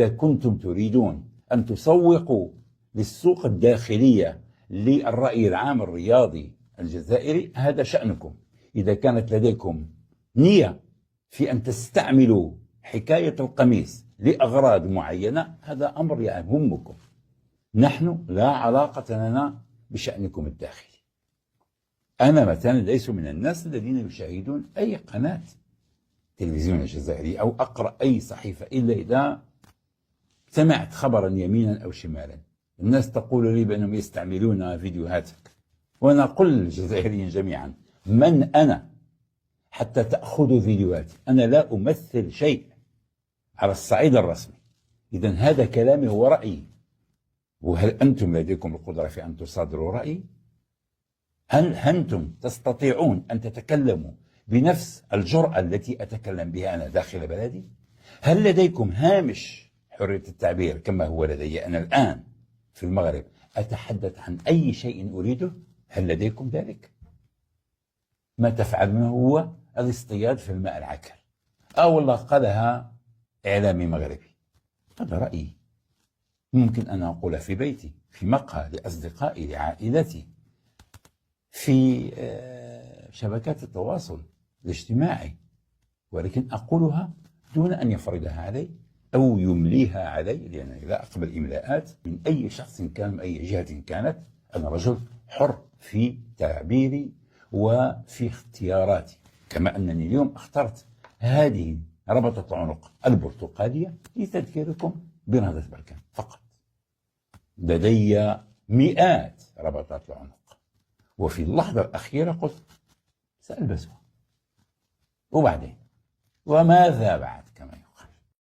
إذا كنتم تريدون أن تسوقوا للسوق الداخلية للرأي العام الرياضي الجزائري هذا شأنكم. إذا كانت لديكم نية في أن تستعملوا حكاية القميص لأغراض معينة هذا أمر يهمكم. نحن لا علاقة لنا بشأنكم الداخلي. أنا مثلا ليس من الناس الذين يشاهدون أي قناة تلفزيون جزائري أو أقرأ أي صحيفة إلا إذا سمعت خبرا يمينا أو شمالا. الناس تقول لي بأنهم يستعملون فيديوهاتك، وأنا أقول للجزائريين جميعا من أنا حتى تأخذوا فيديوهاتي؟ أنا لا أمثل شيء على الصعيد الرسمي. إذن هذا كلامي هو رأيي. وهل أنتم لديكم القدرة في أن تصادروا رأيي؟ هل أنتم تستطيعون أن تتكلموا بنفس الجرأة التي أتكلم بها أنا داخل بلدي؟ هل لديكم هامش حرية التعبير كما هو لدي أنا الآن في المغرب أتحدث عن أي شيء أريده؟ هل لديكم ذلك؟ ما تفعلونه هو الاصطياد في الماء العكر. والله قالها إعلامي مغربي، هذا رأيي ممكن أن أقولها في بيتي، في مقهى، لأصدقائي، لعائلتي، في شبكات التواصل الاجتماعي، ولكن أقولها دون أن يفرضها علي أو يمليها علي، لأنني لا أقبل إملاءات من أي شخص كان من أي جهة كانت. أنا رجل حر في تعبيري وفي اختياراتي، كما أنني اليوم اخترت هذه ربطة العنق البرتقالية لتذكيركم بنهضة بركان فقط. لدي مئات ربطات العنق، وفي اللحظة الأخيرة قلت سألبسها، وبعدين وماذا بعد؟